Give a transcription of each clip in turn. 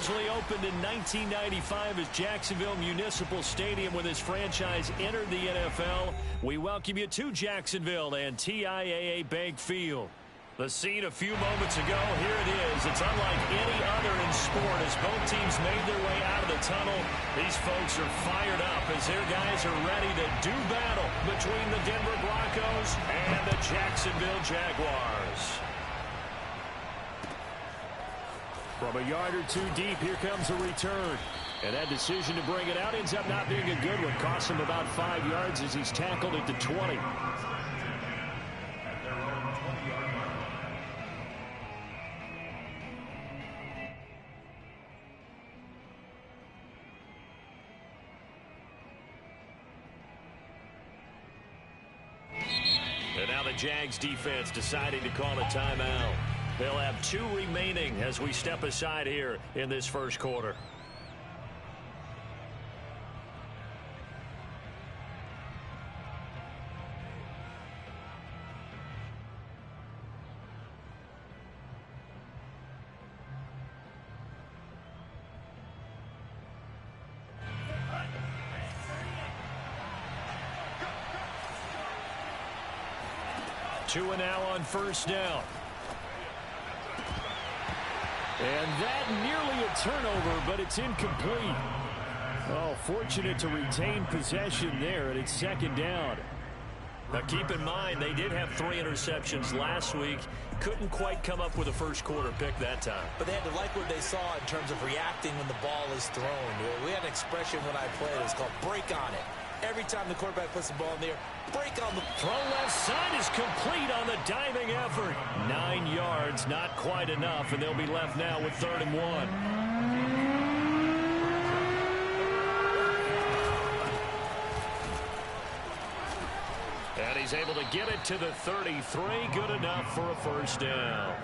originally opened in 1995 as Jacksonville Municipal Stadium when this franchise entered the NFL. We welcome you to Jacksonville and TIAA Bank Field. The scene a few moments ago, here it is. It's unlike any other in sport as both teams made their way out of the tunnel. These folks are fired up as their guys are ready to do battle between the Denver Broncos and the Jacksonville Jaguars. From a yard or two deep, here comes a return. And that decision to bring it out ends up not being a good one. Costs him about 5 yards as he's tackled at the 20. And now the Jags defense deciding to call a timeout. They'll have 2 remaining as we step aside here in this first quarter. Two and now on first down. And that nearly a turnover, but it's incomplete. Oh, fortunate to retain possession there, and it's second down. Now, keep in mind, they did have 3 interceptions last week. Couldn't quite come up with a first quarter pick that time. But they had to like what they saw in terms of reacting when the ball is thrown. We had an expression when I played. It was called break on it. Every time the quarterback puts the ball in there, break on the throw. Left side is complete on the diving effort. 9 yards, not quite enough, and they'll be left now with 3rd and 1. And he's able to get it to the 33. Good enough for a first down.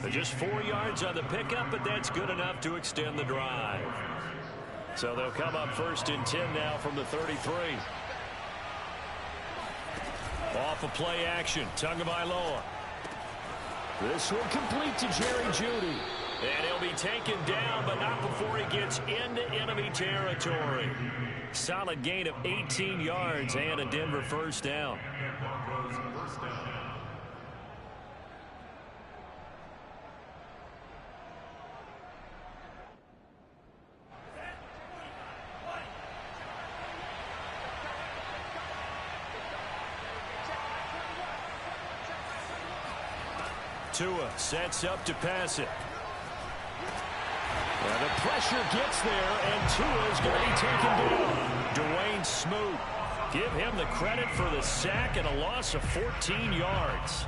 Just 4 yards on the pickup, but that's good enough to extend the drive. So they'll come up 1st and 10 now from the 33. Off of play action, Tagovailoa. This will complete to Jerry Jeudy. And he'll be taken down, but not before he gets into enemy territory. Solid gain of 18 yards and a Denver first down. Tua sets up to pass it. And the pressure gets there, and Tua is going to be taken down. Dwayne Smoot, give him the credit for the sack and a loss of 14 yards.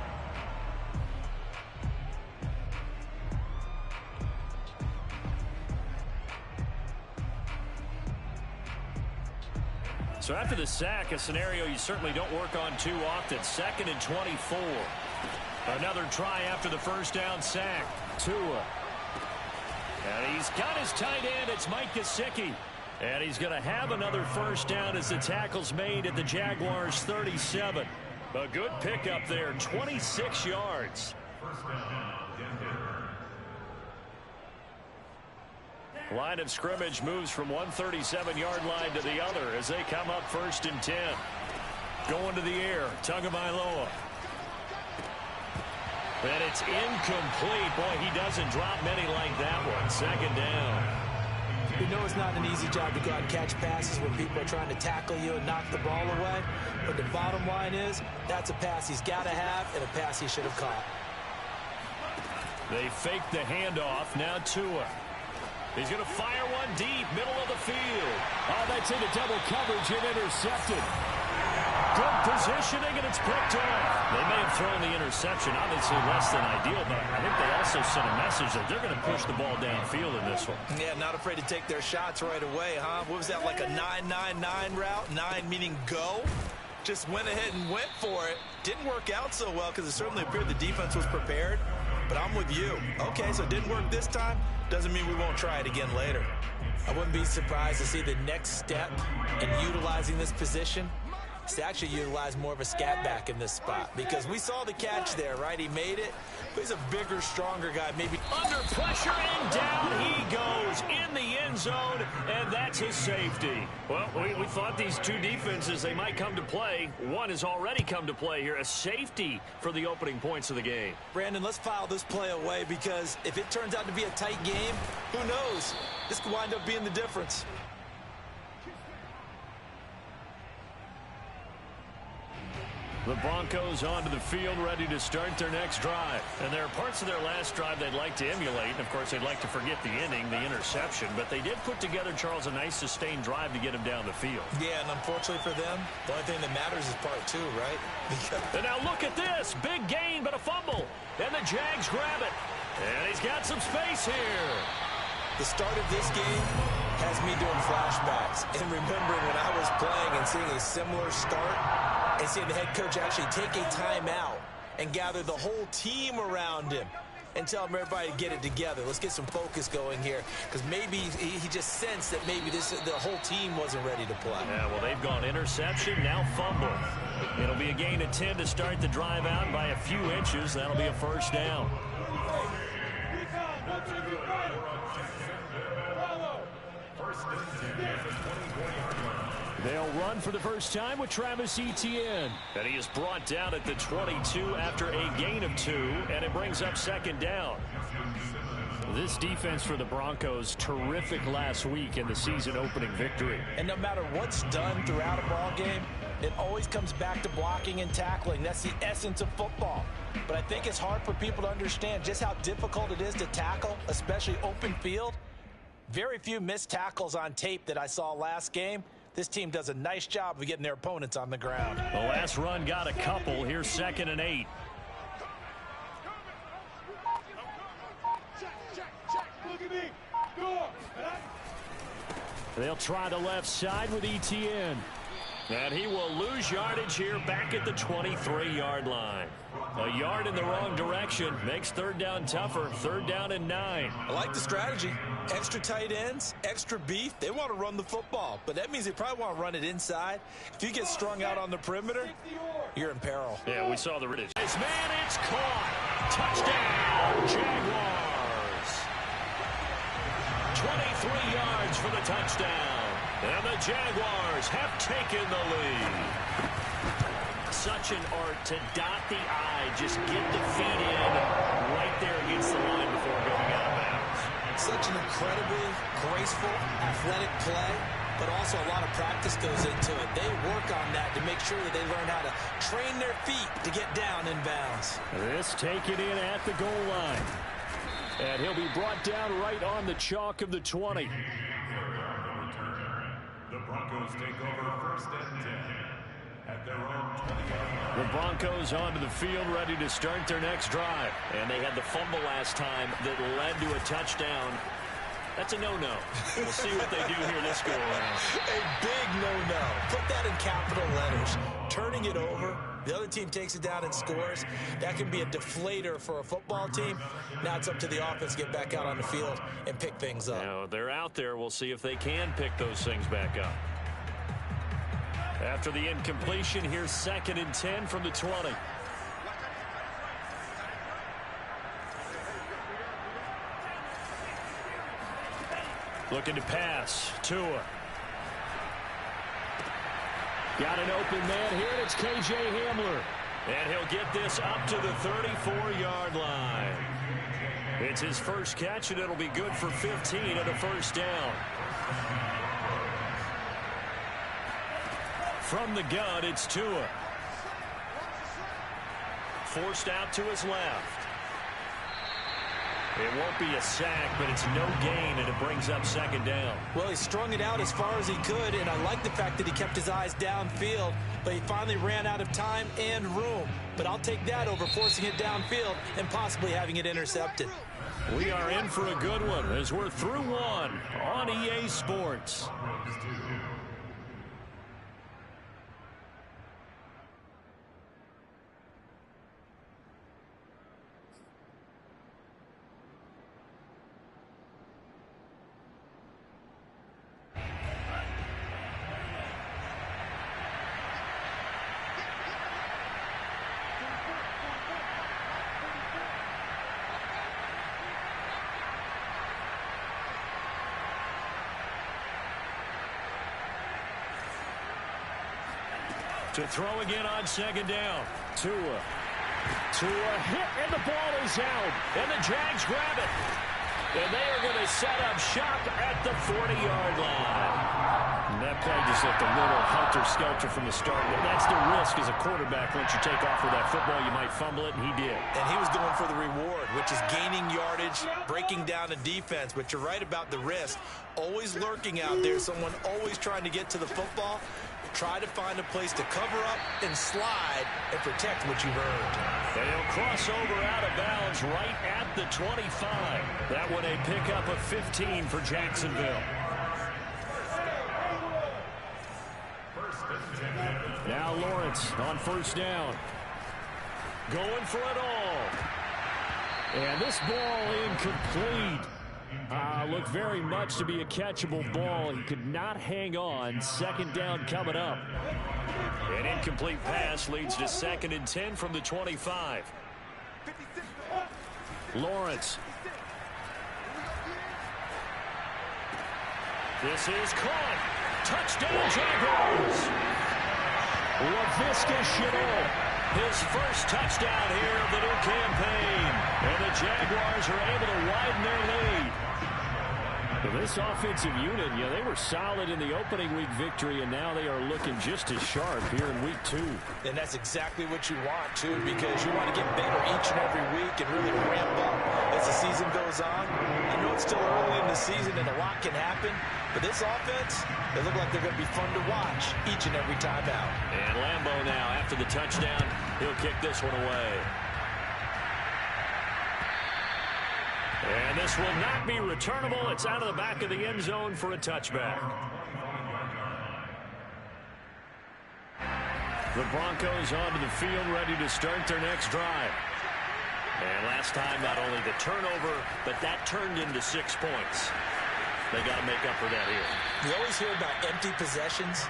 So after the sack, a scenario you certainly don't work on too often. 2nd and 24. Another try after the first down sack. Tua. And he's got his tight end. It's Mike Gesicki. And he's going to have another first down as the tackle's made at the Jaguars' 37. A good pickup there, 26 yards. Line of scrimmage moves from one 37-yard line to the other as they come up 1st and 10. Going to the air, Tagovailoa. And it's incomplete. Boy, he doesn't drop many like that one. 2nd down. You know it's not an easy job to go out and catch passes when people are trying to tackle you and knock the ball away. But the bottom line is, that's a pass he's got to have and a pass he should have caught. They fake the handoff. Now Tua. He's going to fire one deep, middle of the field. Oh, that's into double coverage and intercepted. Good positioning, and it's picked off. They may have thrown the interception, obviously less than ideal, but I think they also sent a message that they're going to push the ball downfield in this one. Yeah, not afraid to take their shots right away, huh? What was that, like a 9-9-9 route? 9 meaning go? Just went ahead and went for it. Didn't work out so well because it certainly appeared the defense was prepared. But I'm with you. Okay, so it didn't work this time. Doesn't mean we won't try it again later. I wouldn't be surprised to see the next step in utilizing this position is to actually utilize more of a scat back in this spot, because we saw the catch there, right? He made it, but he's a bigger, stronger guy. Maybe under pressure, and down he goes in the end zone, and that's his safety. Well, we thought these two defenses, they might come to play. One has already come to play here, a safety for the opening points of the game. Brandon, let's file this play away, because if it turns out to be a tight game, who knows? This could wind up being the difference. The Broncos onto the field, ready to start their next drive. And there are parts of their last drive they'd like to emulate. And, of course, they'd like to forget the inning, the interception. But they did put together, Charles, a nice sustained drive to get him down the field. Yeah, and unfortunately for them, the only thing that matters is part two, right? And now look at this. Big gain, but a fumble. And the Jags grab it. And he's got some space here. The start of this game has me doing flashbacks and remembering when I was playing and seeing a similar start and seeing the head coach actually take a timeout and gather the whole team around him and tell him everybody to get it together. Let's get some focus going here, because maybe he just sensed that maybe the whole team wasn't ready to play. Yeah, well, they've gone interception, now fumble. It'll be a gain of 10 to start the drive out by a few inches. That'll be a first down. They'll run for the first time with Travis Etienne. And he is brought down at the 22 after a gain of 2, and it brings up second down. This defense for the Broncos, terrific last week in the season opening victory. And no matter what's done throughout a ball game, it always comes back to blocking and tackling. That's the essence of football. But I think it's hard for people to understand just how difficult it is to tackle, especially open field. Very few missed tackles on tape that I saw last game. This team does a nice job of getting their opponents on the ground. The last run got a couple. Here's 2nd and 8. They'll try the left side with Etienne. And he will lose yardage here back at the 23-yard line. A yard in the wrong direction makes third down tougher. 3rd down and 9. I like the strategy. Extra tight ends, extra beef. They want to run the football, but that means they probably want to run it inside. If you get strung out on the perimeter, you're in peril. Yeah, we saw the ridge. This man, it's caught. Touchdown, Jaguars. 23 yards for the touchdown. And the Jaguars have taken the lead. Such an art to dot the I, just get the feet in right there against the line before going out of bounds. Such an incredibly graceful, athletic play, but also a lot of practice goes into it. They work on that to make sure that they learn how to train their feet to get down in bounds. This taken in at the goal line. And he'll be brought down right on the chalk of the 20. The Broncos take over 1st and 10 at their own 20-yard line. The Broncos onto the field, ready to start their next drive. And they had the fumble last time that led to a touchdown. That's a no-no. We'll see what they do here this go-around. A big no-no. Put that in capital letters. Turning it over. The other team takes it down and scores. That can be a deflator for a football team. Now it's up to the offense to get back out on the field and pick things up. Now, they're out there. We'll see if they can pick those things back up. After the incompletion, here's 2nd and 10 from the 20. Looking to pass. Tua. Got an open man here. It's K.J. Hamler. And he'll get this up to the 34-yard line. It's his first catch, and it'll be good for 15 and a first down. From the gun, it's Tua. Forced out to his left. It won't be a sack, but it's no gain, and it brings up 2nd down. Well, he strung it out as far as he could, and I like the fact that he kept his eyes downfield, but he finally ran out of time and room. But I'll take that over forcing it downfield and possibly having it intercepted. We are in for a good one as we're through one on EA Sports. To throw again on second down. Tua hit, and the ball is out. And the Jags grab it. And they are going to set up shop at the 40-yard line. And that play just looked a little helter-skelter from the start. But that's the risk as a quarterback. Once you take off with that football, you might fumble it, and he did. And he was going for the reward, which is gaining yardage, breaking down a defense. But you're right about the risk. Always lurking out there, someone always trying to get to the football. Try to find a place to cover up and slide and protect what you've earned. They'll cross over out of bounds right at the 25. That one a pickup of 15 for Jacksonville. Now Lawrence on first down. Going for it all. And this ball incomplete. Looked very much to be a catchable ball. He could not hang on. Second down coming up. An incomplete pass leads to 2nd and 10 from the 25. Lawrence. This is caught. Touchdown Jaguars. Laviska Shenault. His first touchdown here of the new campaign. And the Jaguars are able to widen their lead. This offensive unit, they were solid in the opening week victory, and now they are looking just as sharp here in week 2. And that's exactly what you want, too, because you want to get better each and every week and really ramp up as the season goes on. I know it's still early in the season and a lot can happen, but this offense, they look like they're going to be fun to watch each and every time out. And Lambeau now, after the touchdown, he'll kick this one away. And this will not be returnable. It's out of the back of the end zone for a touchback. The Broncos onto the field, ready to start their next drive. And last time, not only the turnover, but that turned into 6 points. They got to make up for that here. You always hear about empty possessions,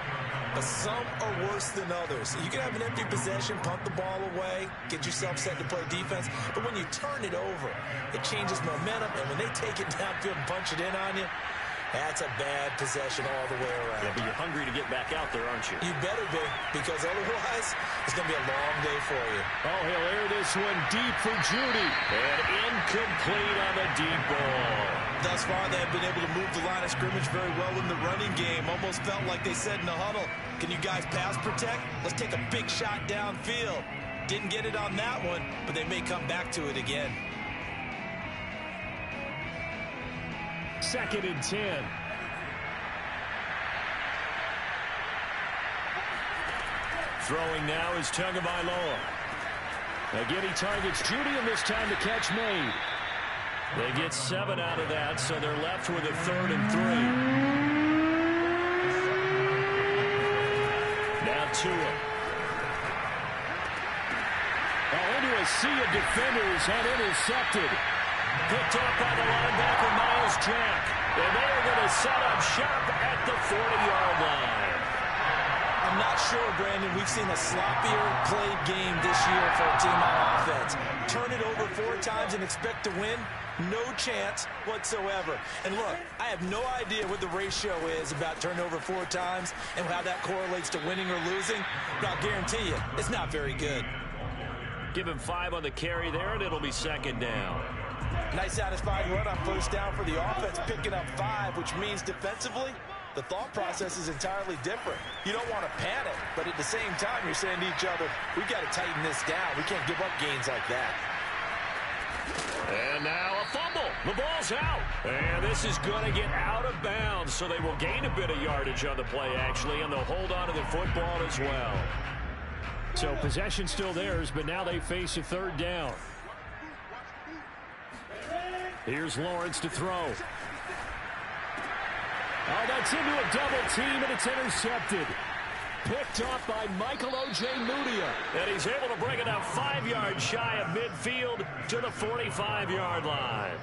but some are worse than others. You can have an empty possession, punt the ball away, get yourself set to play defense, but when you turn it over, it changes momentum, and when they take it downfield and punch it in on you, that's a bad possession all the way around. Yeah, but you're hungry to get back out there, aren't you? You better be, because otherwise, it's going to be a long day for you. Oh, he'll air this one deep for Judy. And incomplete on the deep ball. Thus far, they have been able to move the line of scrimmage very well in the running game. Almost felt like they said in the huddle, can you guys pass protect? Let's take a big shot downfield. Didn't get it on that one, but they may come back to it again. 2nd and 10. Throwing now is Tagovailoa. Again, he targets Judy, and this time the catch made. They get 7 out of that, so they're left with a 3rd and 3. Now Tua. Into a sea of defenders and intercepted. Picked up by the linebacker, Miles Jack. And they are going to set up shop at the 40-yard line. I'm not sure, Brandon, we've seen a sloppier played game this year for a team on offense. Turn it over 4 times and expect to win? No chance whatsoever. And look, I have no idea what the ratio is about turnover 4 times and how that correlates to winning or losing, but I'll guarantee you, it's not very good. Give him 5 on the carry there, and it'll be 2nd down. Nice satisfying run on first down for the offense, picking up 5, which means defensively, the thought process is entirely different. You don't want to panic, but at the same time, you're saying to each other, we've got to tighten this down. We can't give up gains like that. And now a fumble. The ball's out. And this is going to get out of bounds, so they will gain a bit of yardage on the play, actually, and they'll hold on to the football as well. So possession still theirs, but now they face a 3rd down. Here's Lawrence to throw. Oh, that's into a double team, and it's intercepted. Picked off by Michael O.J. Mudia. And he's able to bring it up 5 yards shy of midfield to the 45-yard line.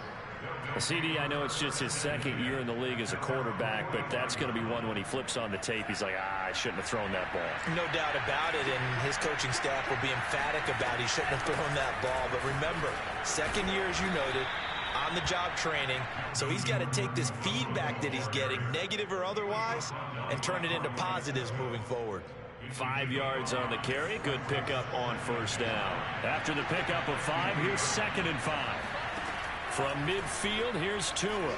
Well, CD, I know it's just his 2nd year in the league as a quarterback, but that's going to be one when he flips on the tape. He's like, I shouldn't have thrown that ball. No doubt about it, and his coaching staff will be emphatic about he shouldn't have thrown that ball. But remember, 2nd year, as you noted, on-the-job training, so he's got to take this feedback that he's getting, negative or otherwise, and turn it into positives moving forward. 5 yards on the carry. Good pickup on first down. After the pickup of 5, here's 2nd and 5. From midfield, here's Tua.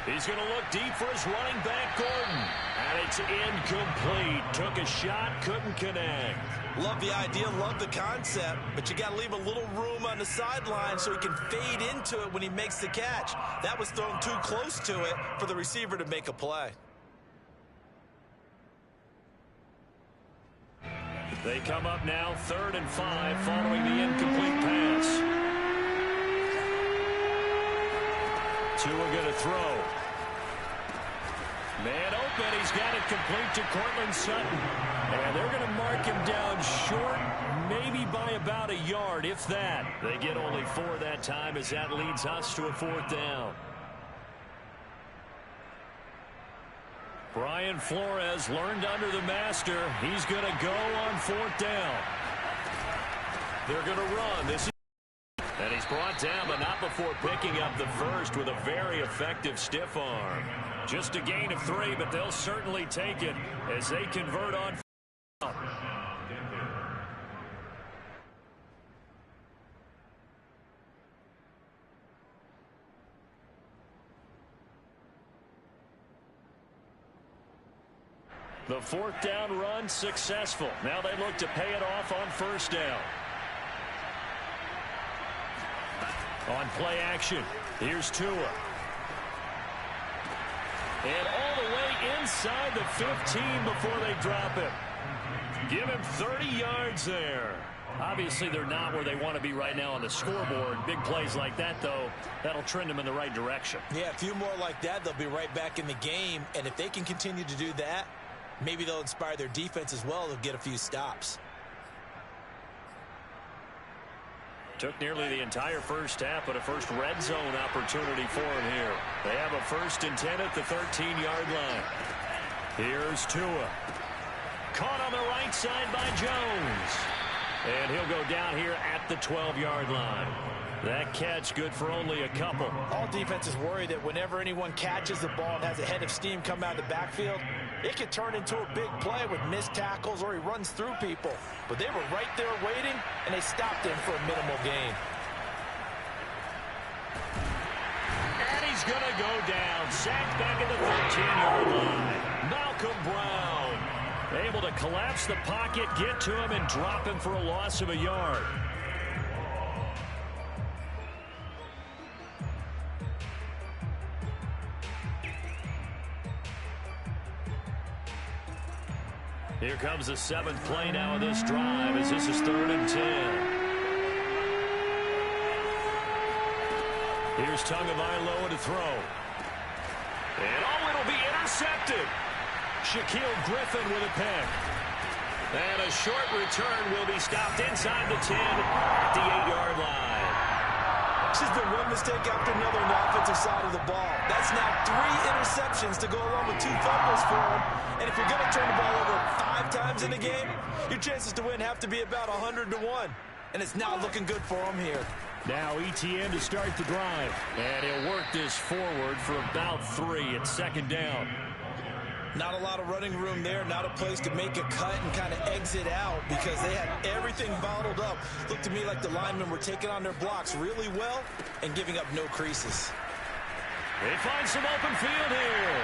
He's going to look deep for his running back, Gordon. And it's incomplete. Took a shot, couldn't connect. Love the idea, love the concept, but you got to leave a little room on the sideline so he can fade into it when he makes the catch. That was thrown too close to it for the receiver to make a play. They come up now 3rd and 5 following the incomplete pass. Tua going to throw. Man open. He's got it complete to Cortland Sutton. And they're going to mark him down short, maybe by about a yard, if that. They get only 4 that time as that leads us to a 4th down. Brian Flores learned under the master. He's going to go on 4th down. They're going to run. And he's brought down, but not before picking up the first with a very effective stiff arm. Just a gain of 3, but they'll certainly take it as they convert on. The 4th down run successful. Now they look to pay it off on first down. On play action, here's Tua. And all the way inside the 15 before they drop it. Give him 30 yards there. Obviously, they're not where they want to be right now on the scoreboard. Big plays like that, though, that'll trend them in the right direction. Yeah, a few more like that, they'll be right back in the game. And if they can continue to do that, maybe they'll inspire their defense as well. They'll get a few stops. Took nearly the entire first half, but a first red zone opportunity for him here. They have a 1st and 10 at the 13-yard line. Here's Tua. Caught on the right side by Jones. And he'll go down here at the 12-yard line. That catch good for only a couple. All defenses worry that whenever anyone catches the ball and has a head of steam come out of the backfield, it could turn into a big play with missed tackles or he runs through people. But they were right there waiting, and they stopped him for a minimal gain. And he's going to go down. Sacked back at the 13-yard line. Malcolm Brown able to collapse the pocket, get to him, and drop him for a loss of a yard. Here comes the 7th play now of this drive as this is 3rd and 10. Here's Tagovailoa to throw. And it'll be intercepted. Shaquille Griffin with a pick. And a short return will be stopped inside the 10 at the 8-yard line. It's just been one mistake after another on the offensive side of the ball. That's now 3 interceptions to go along with 2 fumbles for him. And if you're going to turn the ball over 5 times in a game, your chances to win have to be about 100 to 1. And it's not looking good for him here. Now ETN to start the drive. And he'll work this forward for about 3 at 2nd down. Not a lot of running room there, not a place to make a cut and kind of exit out because they had everything bottled up. Looked to me like the linemen were taking on their blocks really well and giving up no creases. They find some open field here.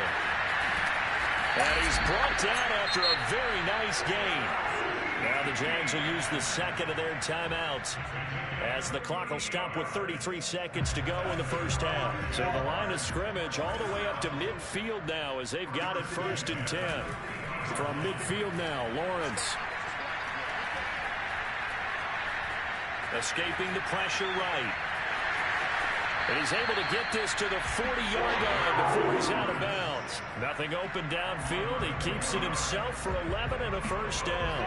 And he's brought down after a very nice gain. Now the Jags will use the 2nd of their timeouts as the clock will stop with 33 seconds to go in the first half. So the line of scrimmage all the way up to midfield now as they've got it 1st and 10. From midfield now, Lawrence. Escaping the pressure right. And he's able to get this to the 40-yard line before he's out of bounds. Nothing open downfield. He keeps it himself for 11 and a first down.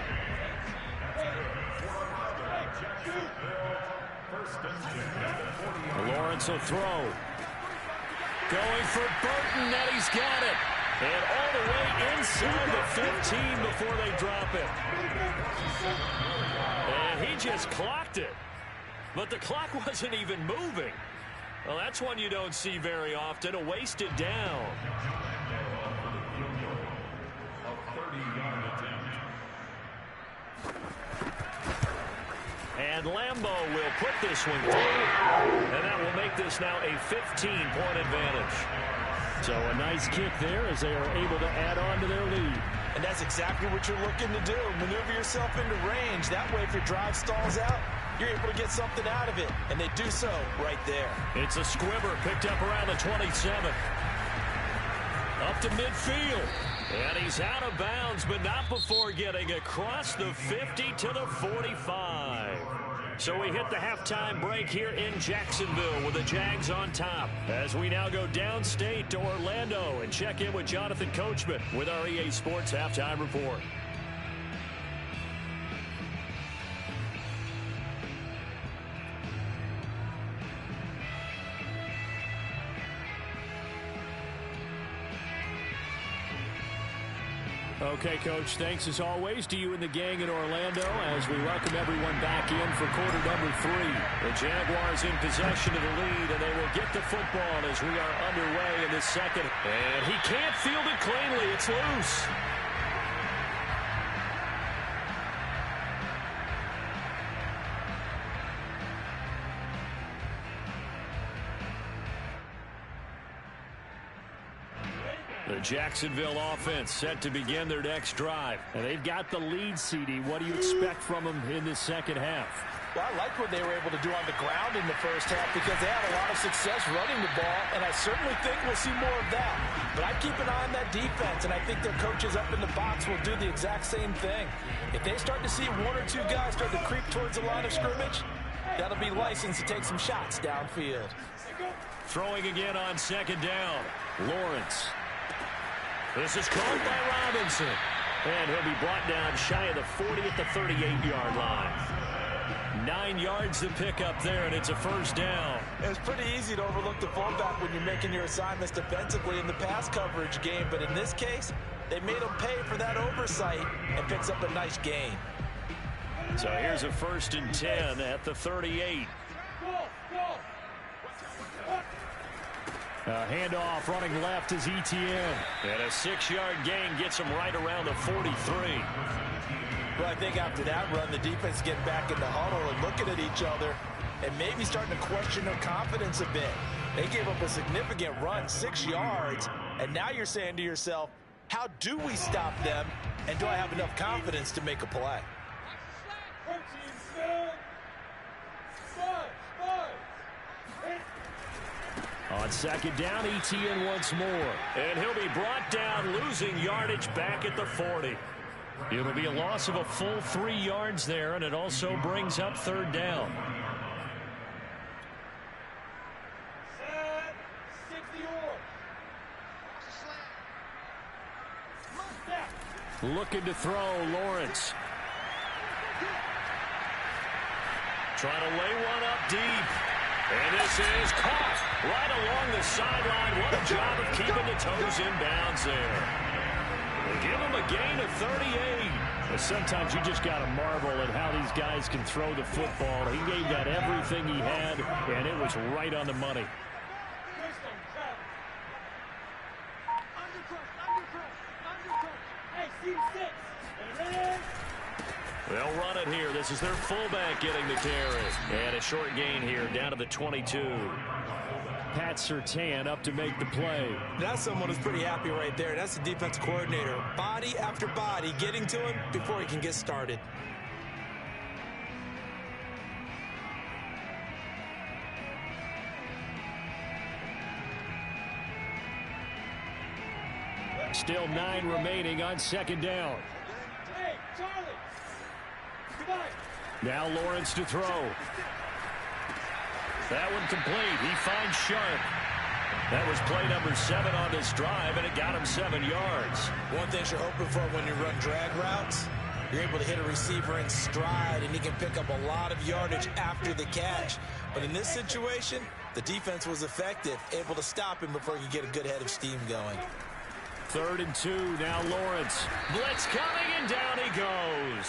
Lawrence will throw. Going for Burton, and he's got it. And all the way inside the 15 before they drop it. And he just clocked it. But the clock wasn't even moving. Well, that's one you don't see very often, a wasted down. And Lambeau will put this one through. And that will make this now a 15-point advantage. So a nice kick there as they are able to add on to their lead. And that's exactly what you're looking to do. Maneuver yourself into range. That way, if your drive stalls out, you're able to get something out of it. And they do so right there. It's a squibber picked up around the 27. Up to midfield. And he's out of bounds, but not before getting across the 50 to the 45. So we hit the halftime break here in Jacksonville with the Jags on top. As we now go downstate to Orlando and check in with Jonathan Coachman with our EA Sports Halftime Report. Okay, Coach, thanks as always to you and the gang in Orlando as we welcome everyone back in for quarter number 3. The Jaguars in possession of the lead, and they will get the football as we are underway in the second. And he can't field it cleanly. It's loose. The Jacksonville offense set to begin their next drive. And they've got the lead, CD. What do you expect from them in the second half? Well, I like what they were able to do on the ground in the first half because they had a lot of success running the ball, and I certainly think we'll see more of that. But I keep an eye on that defense, and I think their coaches up in the box will do the exact same thing. If they start to see one or two guys start to creep towards the line of scrimmage, that'll be licensed to take some shots downfield. Throwing again on second down. Lawrence. This is caught by Robinson. And he'll be brought down shy of the 40 at the 38-yard line. 9 yards to pick up there, and it's a first down. It's pretty easy to overlook the fullback when you're making your assignments defensively in the pass coverage game. But in this case, they made him pay for that oversight and picks up a nice gain. So here's a 1st and 10 at the 38. A handoff running left is Etienne. And a 6-yard gain gets him right around the 43. Well, I think after that run, the defense is getting back in the huddle and looking at each other and maybe starting to question their confidence a bit. They gave up a significant run, 6 yards, and now you're saying to yourself, how do we stop them, and do I have enough confidence to make a play? On second down, Etienne once more. And he'll be brought down, losing yardage back at the 40. It'll be a loss of a full 3 yards there, and it also brings up 3rd down. Looking to throw, Lawrence. Trying to lay one up deep. And this is caught right along the sideline. What a job of keeping the toes in bounds there. They give him a gain of 38. But sometimes you just got to marvel at how these guys can throw the football. He gave that everything he had, and it was right on the money. They'll run it here. This is their fullback getting the carry. And a short gain here down to the 22. Pat Surtain up to make the play. That's someone who's pretty happy right there. That's the defense coordinator. Body after body getting to him before he can get started. Still 9 remaining on second down. Hey, Charlie. Now Lawrence to throw. That one complete. He finds Sharp. That was play number 7 on this drive, and it got him 7 yards. One thing you're hoping for when you run drag routes, you're able to hit a receiver in stride, and he can pick up a lot of yardage after the catch. But in this situation, the defense was effective, able to stop him before he could get a good head of steam going. 3rd and 2, now Lawrence. Blitz coming, and down he goes.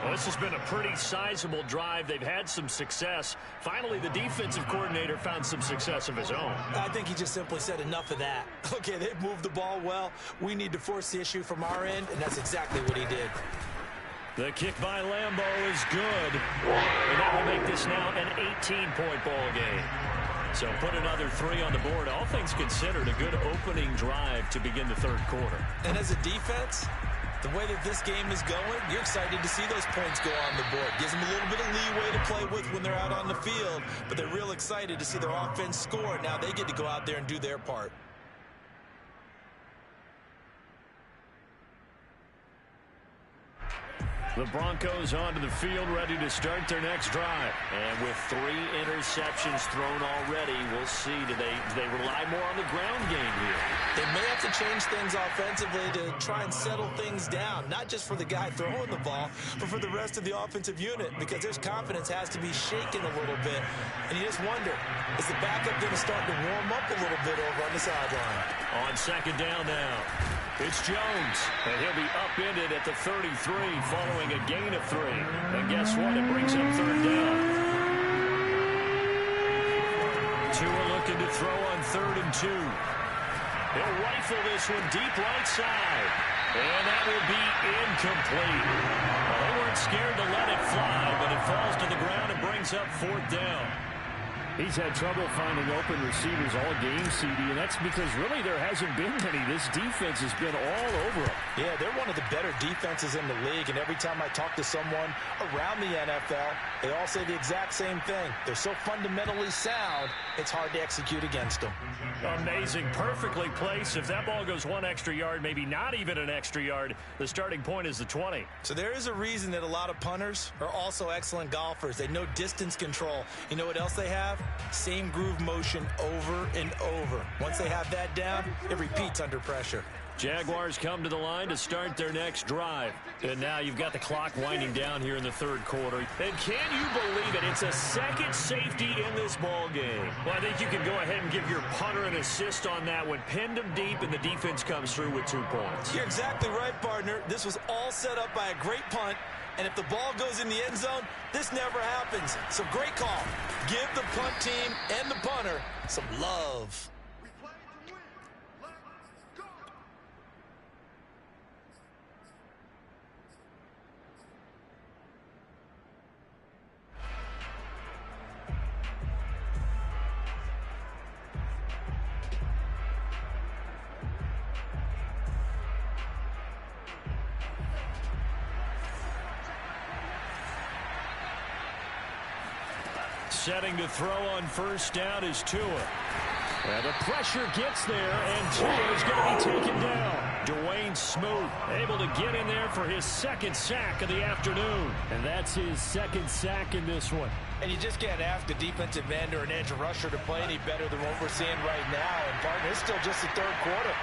Well, this has been a pretty sizable drive. They've had some success. Finally, the defensive coordinator found some success of his own. I think he just simply said enough of that. Okay, they've moved the ball well. We need to force the issue from our end, and that's exactly what he did. The kick by Lambeau is good. And that will make this now an 18-point ball game. So put another 3 on the board. All things considered, a good opening drive to begin the third quarter. And as a defense, the way that this game is going, you're excited to see those points go on the board. Gives them a little bit of leeway to play with when they're out on the field, but they're real excited to see their offense score. Now they get to go out there and do their part. The Broncos onto the field, ready to start their next drive. And with 3 interceptions thrown already, we'll see. Do they rely more on the ground game here? They may have to change things offensively to try and settle things down, not just for the guy throwing the ball, but for the rest of the offensive unit, because their confidence has to be shaken a little bit. And you just wonder, is the backup going to start to warm up a little bit over on the sideline? On second down now, it's Jones, and he'll be upended at the 33 following a gain of 3. And guess what? It brings up third down. Tua looking to throw on 3rd and 2. He'll rifle this one deep right side. And that will be incomplete. Well, they weren't scared to let it fly, but it falls to the ground and brings up 4th down. He's had trouble finding open receivers all game, CD, and that's because really there hasn't been any. This defense has been all over them. Yeah, they're one of the better defenses in the league, and every time I talk to someone around the NFL, they all say the exact same thing. They're so fundamentally sound, it's hard to execute against them. Amazing. Perfectly placed. If that ball goes 1 extra yard, maybe not even an extra yard, the starting point is the 20. So there is a reason that a lot of punters are also excellent golfers. They know distance control. You know what else they have? Same groove motion over and over. Once they have that down, it repeats under pressure. Jaguars come to the line to start their next drive. And now you've got the clock winding down here in the third quarter. And can you believe it? It's a second safety in this ball game. Well, I think you can go ahead and give your punter an assist on that one. Pinned him deep, and the defense comes through with 2 points. You're exactly right, partner. This was all set up by a great punt. And if the ball goes in the end zone, this never happens. So great call. Give the punt team and the punter some love. Setting to throw on first down is Tua. And the pressure gets there, and Tua is going to be taken down. Dwayne Smoot able to get in there for his 2nd sack of the afternoon. And that's his 2nd sack in this one. And you just can't ask a defensive end or an edge rusher to play any better than what we're seeing right now. And, partner, it's still just the third quarter.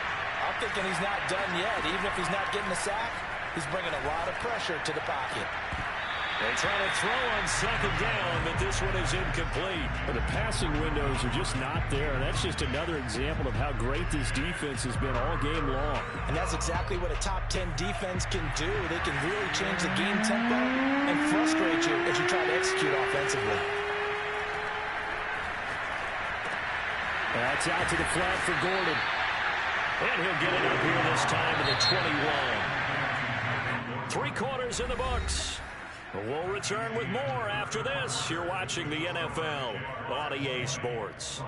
I'm thinking he's not done yet. Even if he's not getting a sack, he's bringing a lot of pressure to the pocket. They try to throw on second down, but this one is incomplete. But the passing windows are just not there, and that's just another example of how great this defense has been all game long. And that's exactly what a top 10 defense can do. They can really change the game tempo and frustrate you as you try to execute offensively. That's out to the flat for Gordon. And he'll get it up here this time to the 21. 3 quarters in the books. We'll return with more after this. You're watching the NFL on EA Sports.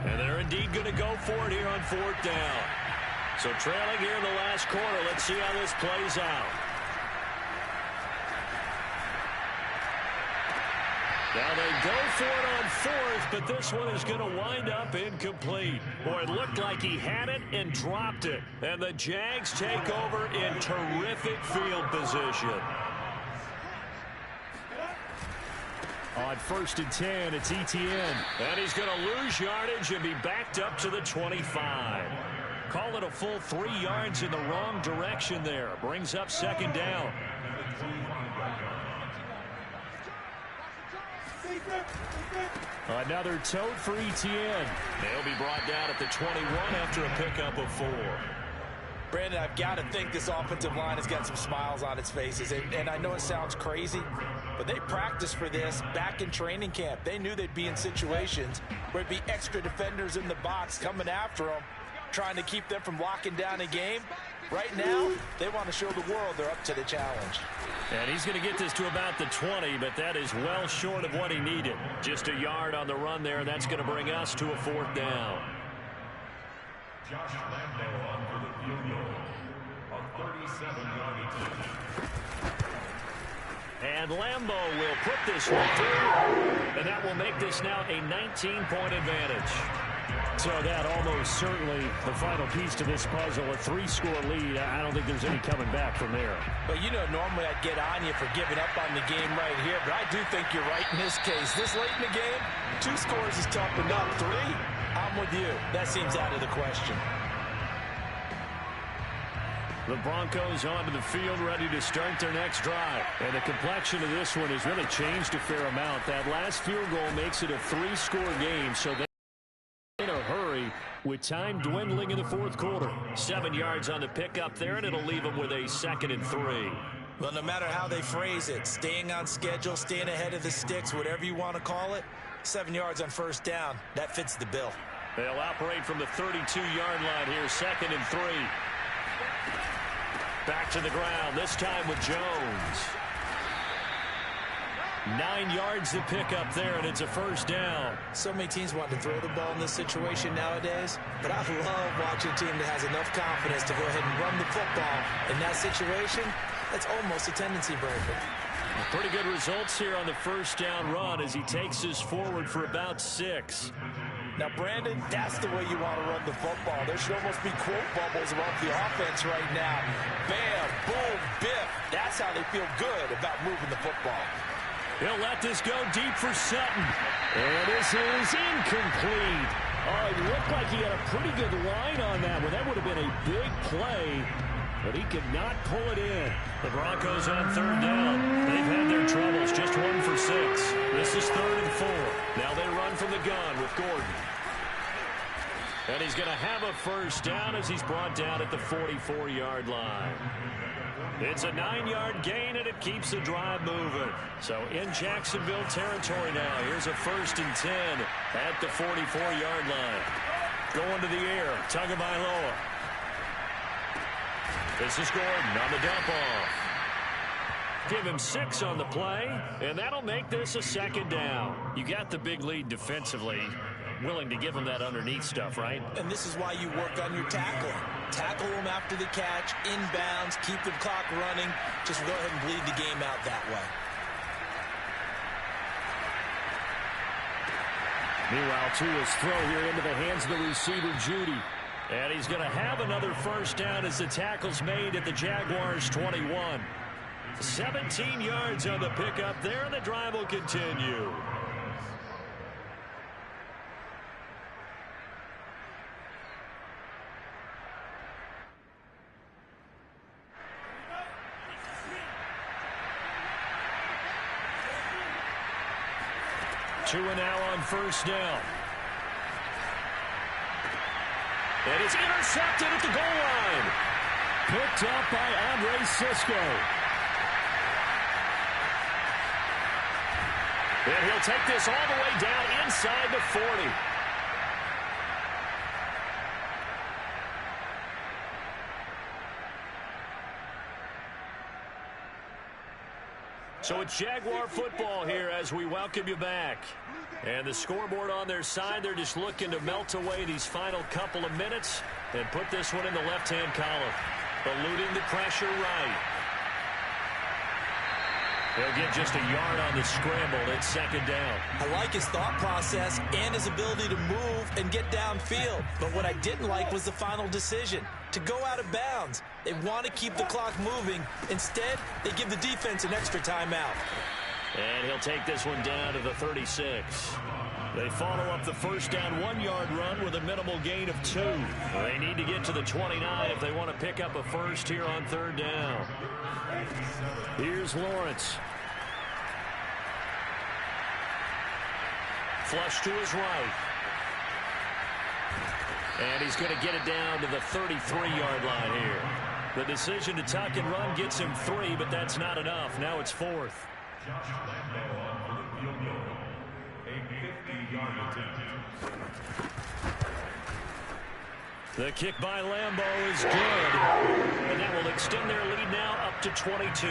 And they're indeed going to go for it here on 4th down. So trailing here in the last quarter. Let's see how this plays out. Now they go for it on 4th, but this one is going to wind up incomplete. Boy, it looked like he had it and dropped it. And the Jags take over in terrific field position. On 1st and 10, it's Etienne. And he's going to lose yardage and be backed up to the 25. Call it a full 3 yards in the wrong direction there. Brings up 2nd down. Another tote for Etienne. They'll be brought down at the 21 after a pickup of 4. Brandon, I've got to think this offensive line has got some smiles on its faces. And I know it sounds crazy, but they practiced for this back in training camp. They knew they'd be in situations where it'd be extra defenders in the box coming after them. trying to keep them from locking down a game. Right now, they want to show the world they're up to the challenge. And he's going to get this to about the 20, but that is well short of what he needed. Just a yard on the run there, and that's going to bring us to a 4th down. Josh Lambo on for the field goal. A 37-yard attempt. And Lambo will put this one through, and that will make this now a 19-point advantage. So that almost certainly the final piece to this puzzle, a 3-score lead. I don't think there's any coming back from there. But, you know, normally I'd get on you for giving up on the game right here, but I do think you're right in this case. This late in the game, 2 scores is tough enough. 3, I'm with you. That seems out of the question. The Broncos onto the field, ready to start their next drive. And the complexion of this one has really changed a fair amount. That last field goal makes it a 3-score game, so they in a hurry with time dwindling in the 4th quarter. 7 yards on the pickup there, and it'll leave them with a 2nd and 3. Well, no matter how they phrase it, staying on schedule, staying ahead of the sticks, whatever you want to call it, 7 yards on 1st down, that fits the bill. They'll operate from the 32-yard line here, 2nd and 3. Back to the ground, this time with Jones. 9 yards to pick up there, and it's a 1st down. So many teams want to throw the ball in this situation nowadays, but I love watching a team that has enough confidence to go ahead and run the football. In that situation, that's almost a tendency breaker. Pretty good results here on the 1st down run as he takes us forward for about 6. Now, Brandon, that's the way you want to run the football. There should almost be quote bubbles above the offense right now. Bam, boom, biff. That's how they feel good about moving the football. He'll let this go deep for Sutton. And this is incomplete. Oh, it looked like he had a pretty good line on that one. That would have been a big play, but he could not pull it in. The Broncos on 3rd down. They've had their troubles, just 1 for 6. This is 3rd and 4. Now they run from the gun with Gordon. And he's going to have a 1st down as he's brought down at the 44-yard line. It's a 9-yard gain, and it keeps the drive moving. So in Jacksonville territory now. Here's a 1st and 10 at the 44-yard line. Going to the air, Tagovailoa. This is Gordon on the dump off. Give him 6 on the play, and that'll make this a 2nd down. You got the big lead defensively. Willing to give him that underneath stuff, right? And this is why you work on your tackling. Tackle them after the catch, inbounds, keep the clock running. Just go ahead and bleed the game out that way. Meanwhile, Tua's throw here into the hands of the receiver, Judy. And he's going to have another 1st down as the tackle's made at the Jaguars' 21. 17 yards on the pickup there, and the drive will continue. Tua now on 1st down. And it's intercepted at the goal line. Picked up by Andre Cisco. And he'll take this all the way down inside the 40. So it's Jaguar football here as we welcome you back. And the scoreboard on their side, they're just looking to melt away these final couple of minutes and put this one in the left-hand column. Eluding the pressure right. They'll get just a yard on the scramble. It's 2nd down. I like his thought process and his ability to move and get downfield. But what I didn't like was the final decision, to go out of bounds. They want to keep the clock moving. Instead, they give the defense an extra timeout. And he'll take this one down to the 36. They follow up the 1st down 1-yard run with a minimal gain of 2. They need to get to the 29 if they want to pick up a 1st here on 3rd down. Here's Lawrence. Flush to his right. And he's going to get it down to the 33-yard line here. The decision to tuck and run gets him 3, but that's not enough. Now it's 4th. Josh Lambo on for the field goal. A 50-yard attempt. The kick by Lambeau is good. And that will extend their lead now up to 22.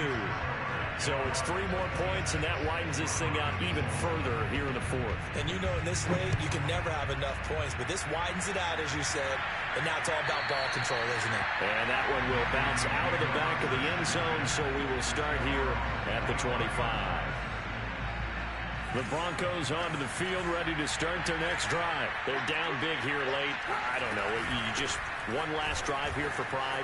So it's 3 more points, and that widens this thing out even further here in the fourth. And you know in this league, you can never have enough points, but this widens it out, as you said, and now it's all about ball control, isn't it? And that one will bounce out of the back of the end zone, so we will start here at the 25. The Broncos onto the field, ready to start their next drive. They're down big here late. I don't know. You just one last drive here for pride.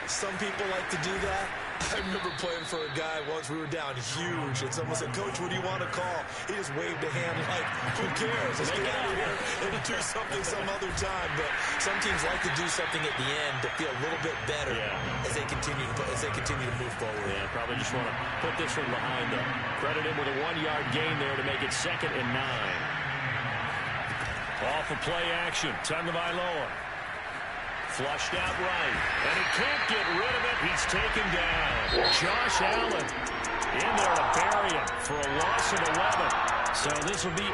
Some people like to do that. I remember playing for a guy once. We were down huge, and someone said, "Coach, what do you want to call?" He just waved a hand like, "Who cares? Let's get out of here and do something some other time." But some teams like to do something at the end to feel a little bit better as they continue to move forward. Yeah, probably just want to put this one behind them. Credit him with a 1-yard gain there to make it 2nd and 9. Off of play action, Tagovailoa. Flushed out right, and he can't get rid of it. He's taken down. Josh Allen in there to bury him for a loss of 11. So this will be